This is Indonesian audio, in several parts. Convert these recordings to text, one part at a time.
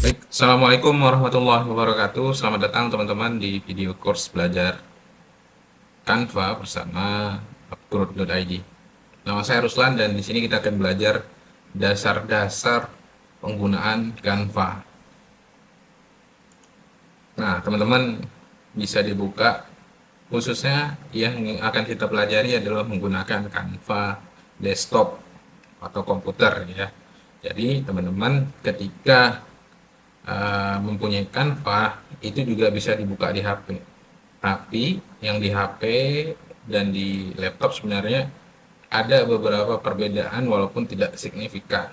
Baik, Assalamualaikum warahmatullahi wabarakatuh. Selamat datang teman-teman di video course belajar Canva bersama upgrowth.id. Nama saya Ruslan dan di sini kita akan belajar dasar-dasar penggunaan Canva. Nah, teman-teman bisa dibuka, khususnya yang akan kita pelajari adalah menggunakan Canva desktop atau komputer ya. Jadi teman-teman ketika mempunyai Canva itu juga bisa dibuka di HP. Tapi yang di HP dan di laptop sebenarnya ada beberapa perbedaan walaupun tidak signifikan.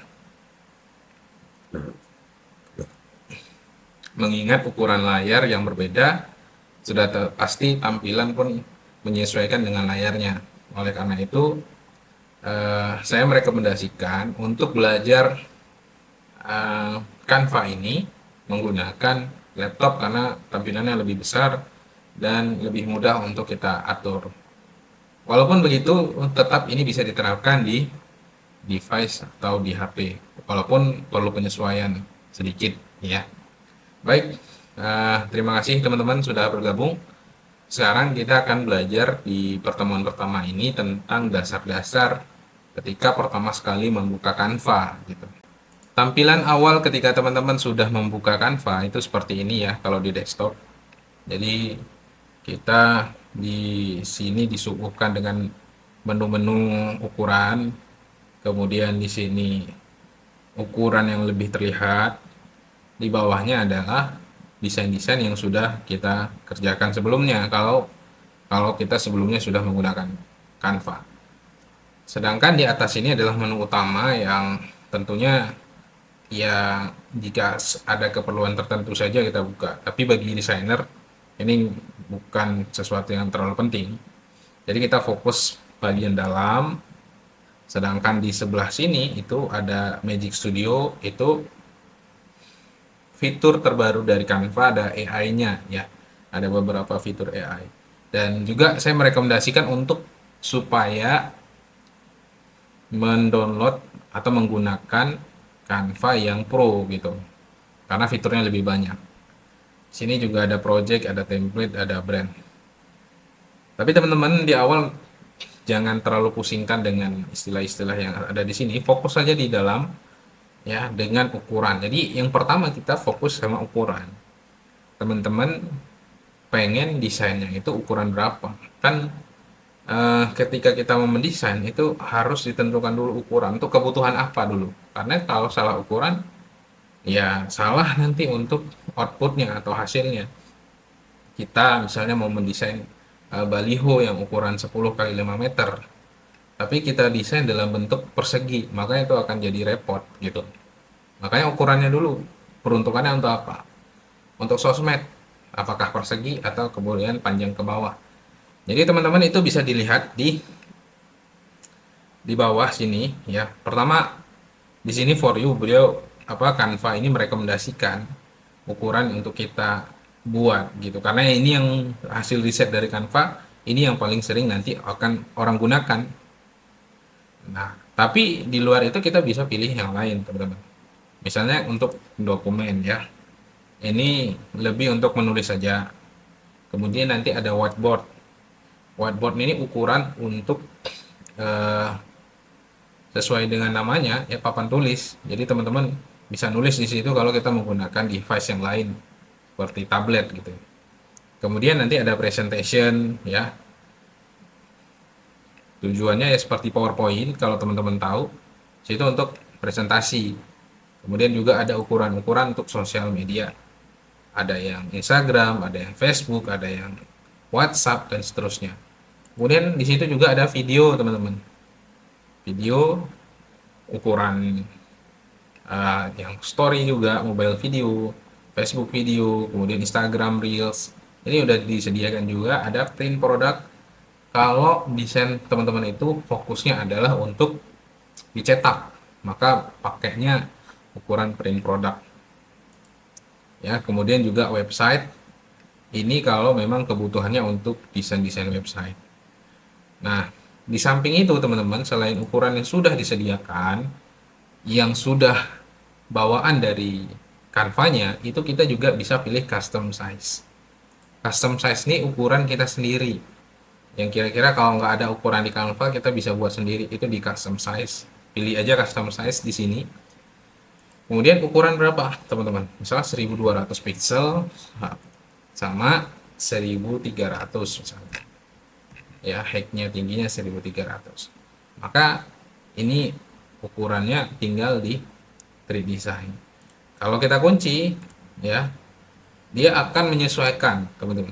Mengingat ukuran layar yang berbeda, sudah pasti tampilan pun menyesuaikan dengan layarnya. Oleh karena itu, saya merekomendasikan untuk belajar Canva ini menggunakan laptop karena tampilannya lebih besar dan lebih mudah untuk kita atur. Walaupun begitu, tetap ini bisa diterapkan di device atau di HP, walaupun perlu penyesuaian sedikit ya. Baik, terima kasih teman-teman sudah bergabung. Sekarang kita akan belajar di pertemuan pertama ini tentang dasar-dasar ketika pertama sekali membuka Canva gitu. Tampilan awal ketika teman-teman sudah membuka Canva itu seperti ini ya kalau di desktop. Jadi kita di sini disuguhkan dengan menu-menu ukuran, kemudian di sini ukuran yang lebih terlihat, di bawahnya adalah desain-desain yang sudah kita kerjakan sebelumnya kalau kita sebelumnya sudah menggunakan Canva. Sedangkan di atas ini adalah menu utama yang tentunya ya jika ada keperluan tertentu saja kita buka. Tapi bagi desainer ini bukan sesuatu yang terlalu penting. Jadi kita fokus bagian dalam. Sedangkan di sebelah sini itu ada Magic Studio, itu fitur terbaru dari Canva, ada AI-nya ya. Ada beberapa fitur AI. Dan juga saya merekomendasikan untuk supaya mendownload atau menggunakan Canva yang Pro gitu. Karena fiturnya lebih banyak. Sini juga ada project, ada template, ada brand. Tapi teman-teman di awal jangan terlalu pusingkan dengan istilah-istilah yang ada di sini. Fokus saja di dalam ya dengan ukuran. Jadi yang pertama kita fokus sama ukuran. Teman-teman pengen desainnya itu ukuran berapa? Kan ketika kita mau mendesain itu harus ditentukan dulu ukuran untuk kebutuhan apa dulu. Karena kalau salah ukuran ya salah nanti untuk outputnya atau hasilnya. Kita misalnya mau mendesain baliho yang ukuran 10 kali 5 meter, tapi kita desain dalam bentuk persegi, maka itu akan jadi repot gitu. Makanya ukurannya dulu, peruntukannya untuk apa? Untuk sosmed, apakah persegi atau kemudian panjang ke bawah. Jadi teman-teman itu bisa dilihat di bawah sini ya. Pertama di sini for you beliau Canva ini merekomendasikan ukuran untuk kita buat gitu. Karena ini yang hasil riset dari Canva, ini yang paling sering nanti akan orang gunakan. Nah, tapi di luar itu kita bisa pilih yang lain, teman-teman. Misalnya untuk dokumen ya. Ini lebih untuk menulis saja. Kemudian nanti ada whiteboard. Whiteboard ini ukuran untuk eh, sesuai dengan namanya ya papan tulis. Jadi teman-teman bisa nulis di situ kalau kita menggunakan device yang lain seperti tablet gitu. Kemudian nanti ada presentation ya. Tujuannya ya seperti PowerPoint kalau teman-teman tahu. Situ untuk presentasi. Kemudian juga ada ukuran-ukuran untuk sosial media. Ada yang Instagram, ada yang Facebook, ada yang WhatsApp dan seterusnya. Kemudian di situ juga ada video, teman-teman. Video ukuran yang story juga, mobile video, Facebook video, kemudian Instagram Reels. Ini udah disediakan juga ada print product. Kalau desain teman-teman itu fokusnya adalah untuk dicetak, maka pakainya ukuran print product. Ya, kemudian juga website. Ini kalau memang kebutuhannya untuk desain-desain website. Nah, di samping itu teman-teman, selain ukuran yang sudah disediakan, yang sudah bawaan dari Canva-nya, itu kita juga bisa pilih custom size. Custom size ini ukuran kita sendiri. Yang kira-kira kalau nggak ada ukuran di Canva, kita bisa buat sendiri, itu di custom size. Pilih aja custom size di sini. Kemudian ukuran berapa, teman-teman? Misalnya 1200 pixel sama 1300 misalnya. Ya, height-nya tingginya 1300. Maka ini ukurannya tinggal di 3D Design. Kalau kita kunci, ya, dia akan menyesuaikan, teman-teman.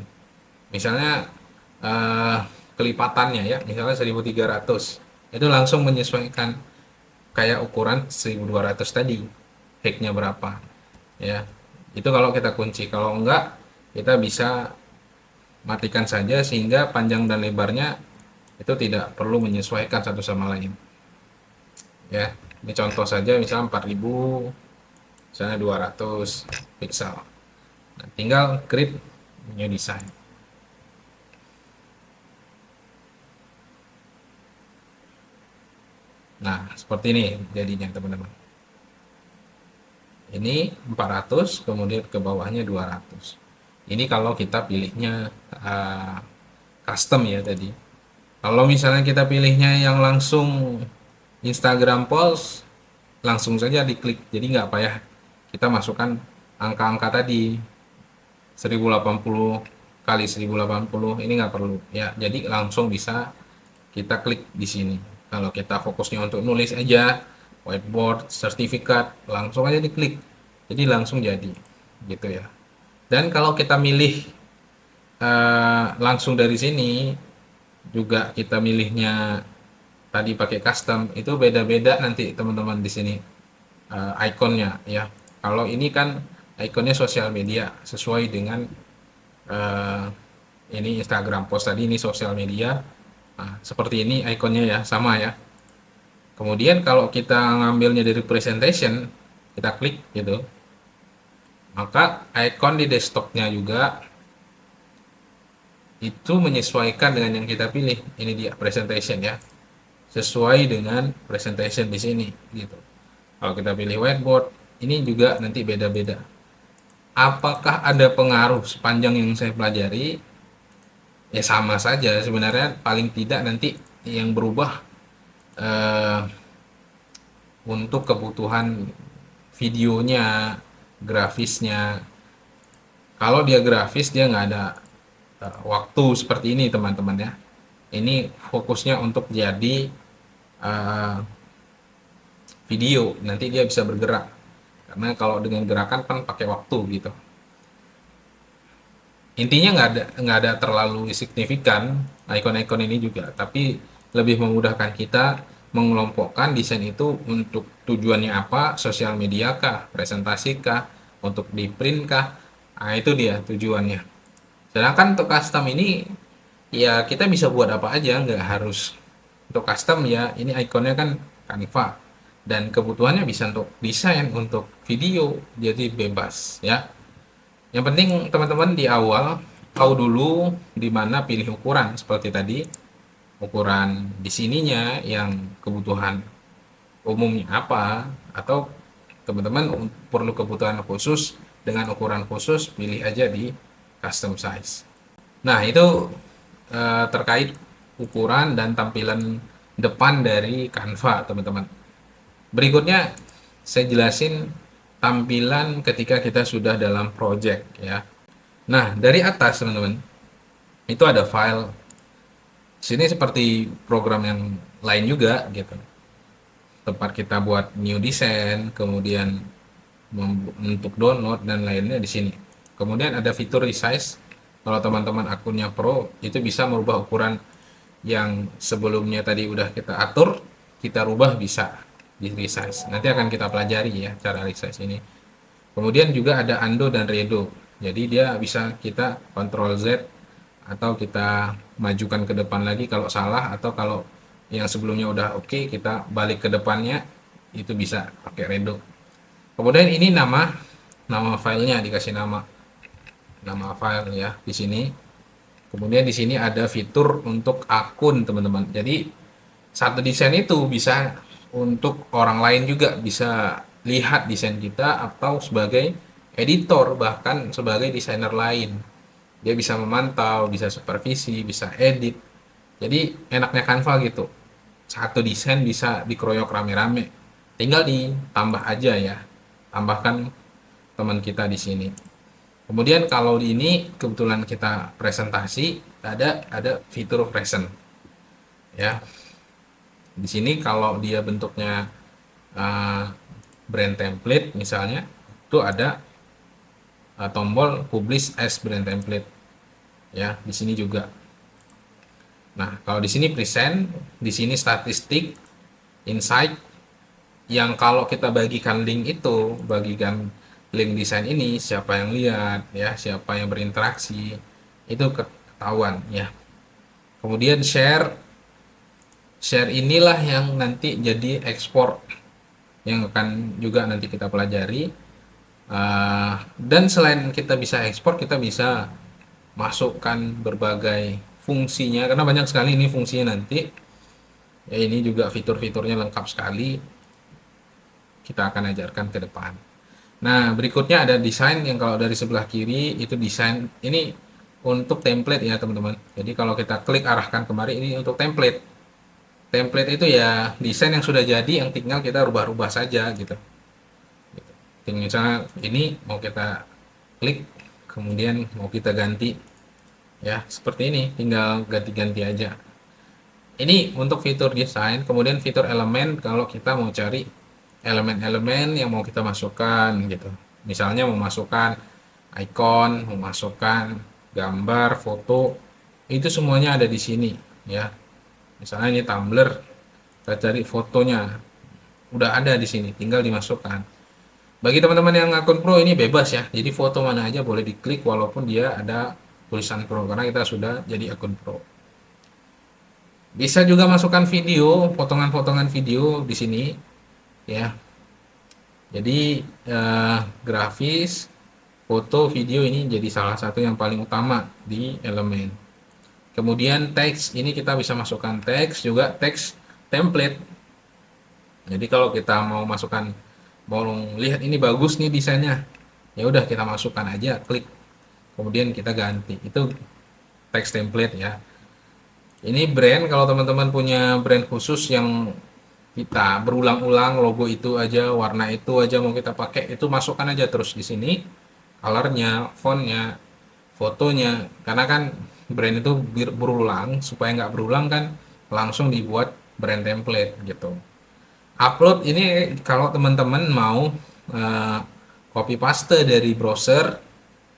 Misalnya kelipatannya ya, misalnya 1300, itu langsung menyesuaikan kayak ukuran 1200 tadi, height-nya berapa. Ya, itu kalau kita kunci. Kalau enggak, kita bisa matikan saja sehingga panjang dan lebarnya itu tidak perlu menyesuaikan satu sama lain. Ya, ini contoh saja, misalnya 4000, misalnya 200 pixel. Nah, tinggal create new design. Nah, seperti ini jadinya, teman-teman. Ini 400, kemudian ke bawahnya 200. Ini kalau kita pilihnya custom ya tadi. Kalau misalnya kita pilihnya yang langsung Instagram post, langsung saja diklik. Jadi nggak payah kita masukkan angka-angka tadi 1080 kali 1080, ini nggak perlu ya. Jadi langsung bisa kita klik di sini. Kalau kita fokusnya untuk nulis aja, whiteboard, sertifikat, langsung aja diklik. Jadi langsung jadi gitu ya. Dan kalau kita milih langsung dari sini, juga kita milihnya tadi pakai custom, itu beda-beda nanti teman-teman di sini ikonnya ya. Kalau ini kan ikonnya sosial media sesuai dengan ini Instagram post tadi, ini sosial media. Nah, seperti ini ikonnya ya, sama ya. Kemudian kalau kita ngambilnya dari presentation, kita klik gitu, maka ikon di desktopnya juga itu menyesuaikan dengan yang kita pilih. Ini dia presentation ya, sesuai dengan presentation di sini gitu. Kalau kita pilih whiteboard, ini juga nanti beda-beda. Apakah ada pengaruh sepanjang yang saya pelajari? Ya sama saja sebenarnya, paling tidak nanti yang berubah untuk kebutuhan videonya, grafisnya. Kalau dia grafis, dia nggak ada waktu seperti ini teman-teman ya. Ini fokusnya untuk jadi video, nanti dia bisa bergerak. Karena kalau dengan gerakan kan pakai waktu gitu. Intinya nggak ada terlalu signifikan ikon-ikon ini juga, tapi lebih memudahkan kita mengelompokkan desain itu untuk tujuannya apa, sosial media kah, presentasi kah, untuk di print kah. Nah, itu dia tujuannya. Sedangkan untuk custom ini ya kita bisa buat apa aja, nggak harus untuk custom ya. Ini ikonnya kan Canva dan kebutuhannya bisa untuk desain, untuk video, jadi bebas ya. Yang penting teman-teman di awal tahu dulu di mana pilih ukuran seperti tadi. Ukuran di sininya yang kebutuhan umumnya apa, atau teman-teman perlu kebutuhan khusus dengan ukuran khusus, pilih aja di custom size. Nah, itu terkait ukuran dan tampilan depan dari Canva, teman-teman. Berikutnya saya jelasin tampilan ketika kita sudah dalam project ya. Nah, dari atas teman-teman, itu ada file. Sini seperti program yang lain juga gitu. Tempat kita buat new design, kemudian untuk download dan lainnya di sini. Kemudian ada fitur resize. Kalau teman-teman akunnya pro, itu bisa merubah ukuran yang sebelumnya tadi udah kita atur, kita rubah bisa di resize. Nanti akan kita pelajari ya cara resize ini. Kemudian juga ada undo dan redo. Jadi dia bisa kita Ctrl Z atau kita majukan ke depan lagi kalau salah, atau kalau yang sebelumnya udah oke, kita balik ke depannya, itu bisa pakai redo. Kemudian ini nama filenya dikasih nama file ya di sini. Kemudian di sini ada fitur untuk akun teman-teman. Jadi satu desain itu bisa untuk orang lain juga bisa lihat desain kita, atau sebagai editor, bahkan sebagai desainer lain. Dia bisa memantau, bisa supervisi, bisa edit. Jadi enaknya Canva gitu. Satu desain bisa dikeroyok rame-rame. Tinggal ditambah aja ya. Tambahkan teman kita di sini. Kemudian kalau di ini kebetulan kita presentasi, ada fitur present ya. Di sini kalau dia bentuknya uh, brand template misalnya, itu ada tombol publish as brand template ya. Di sini juga. Nah, kalau di sini present, di sini statistik, insight, yang kalau kita bagikan link itu, bagikan link desain ini, siapa yang lihat ya, siapa yang berinteraksi, itu ketahuan ya. Kemudian share, share inilah yang nanti jadi ekspor, yang akan juga nanti kita pelajari. Dan selain kita bisa ekspor, kita bisa masukkan berbagai fungsinya, karena banyak sekali ini fungsinya nanti ya. Ini juga fitur-fiturnya lengkap sekali, kita akan ajarkan ke depan. Nah, berikutnya ada desain, yang kalau dari sebelah kiri itu desain ini untuk template ya teman-teman. Jadi kalau kita klik arahkan kemari, ini untuk template. Template itu ya desain yang sudah jadi, yang tinggal kita rubah-rubah saja gitu. Misalnya ini mau kita klik, kemudian mau kita ganti ya, seperti ini, tinggal ganti-ganti aja. Ini untuk fitur desain. Kemudian fitur elemen, kalau kita mau cari elemen-elemen yang mau kita masukkan gitu. Misalnya memasukkan icon, memasukkan gambar, foto, itu semuanya ada di sini ya. Misalnya ini Tumblr, kita cari fotonya, udah ada di sini, tinggal dimasukkan. Bagi teman-teman yang akun pro ini bebas ya, jadi foto mana aja boleh diklik walaupun dia ada tulisan pro, karena kita sudah jadi akun pro. Bisa juga masukkan video, potongan-potongan video di sini ya. Jadi grafis, foto, video ini jadi salah satu yang paling utama di elemen. Kemudian teks, ini kita bisa masukkan teks, juga teks template. Jadi kalau kita mau masukkan, mau lihat ini bagus nih desainnya, ya udah kita masukkan aja, klik, kemudian kita ganti. Itu teks template ya. Ini brand, kalau teman-teman punya brand khusus yang kita berulang-ulang logo itu aja, warna itu aja mau kita pakai, itu masukkan aja terus di sini, colornya, fontnya, fotonya, karena kan brand itu berulang, supaya nggak berulang kan langsung dibuat brand template gitu. Upload ini kalau teman-teman mau copy paste dari browser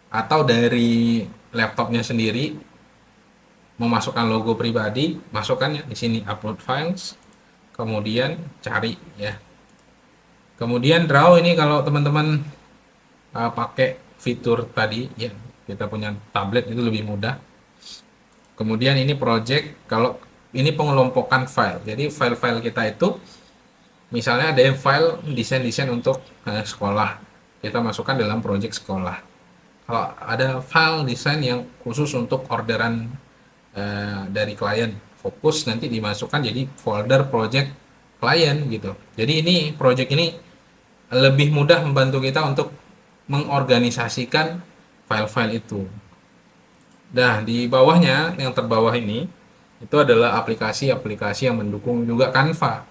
atau dari laptopnya sendiri, memasukkan logo pribadi, masukkannya di sini upload files, kemudian cari ya. Kemudian draw ini kalau teman-teman pakai fitur tadi ya, kita punya tablet itu lebih mudah. Kemudian ini project, kalau ini pengelompokan file. Jadi file-file kita itu misalnya ada file desain-desain untuk sekolah, kita masukkan dalam project sekolah. Kalau ada file desain yang khusus untuk orderan dari klien, fokus nanti dimasukkan jadi folder project klien gitu. Jadi ini project ini lebih mudah membantu kita untuk mengorganisasikan file-file itu. Nah, di bawahnya, yang terbawah ini, itu adalah aplikasi-aplikasi yang mendukung juga Canva.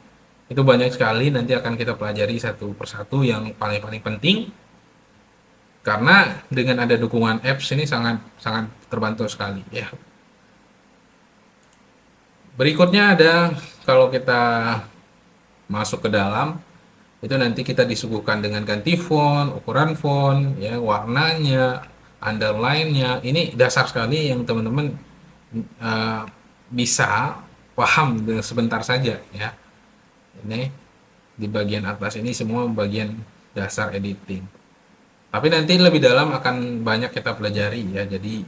Itu banyak sekali, nanti akan kita pelajari satu persatu yang paling-paling penting. Karena dengan ada dukungan apps ini sangat sangat terbantu sekali ya. Berikutnya ada, kalau kita masuk ke dalam, itu nanti kita disuguhkan dengan ganti font, ukuran font, ya, warnanya, underline-nya. Ini dasar sekali yang teman-teman bisa paham dengan sebentar saja ya. Ini di bagian atas ini semua bagian dasar editing. Tapi nanti lebih dalam akan banyak kita pelajari ya, jadi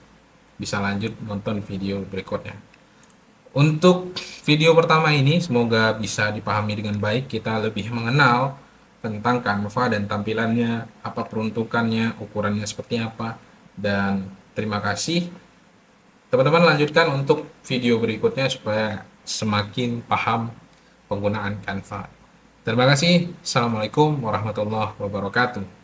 bisa lanjut nonton video berikutnya. Untuk video pertama ini semoga bisa dipahami dengan baik, kita lebih mengenal tentang Canva dan tampilannya, apa peruntukannya, ukurannya seperti apa. Dan terima kasih. Teman-teman lanjutkan untuk video berikutnya supaya semakin paham penggunaan Canva. Terima kasih. Assalamualaikum warahmatullahi wabarakatuh.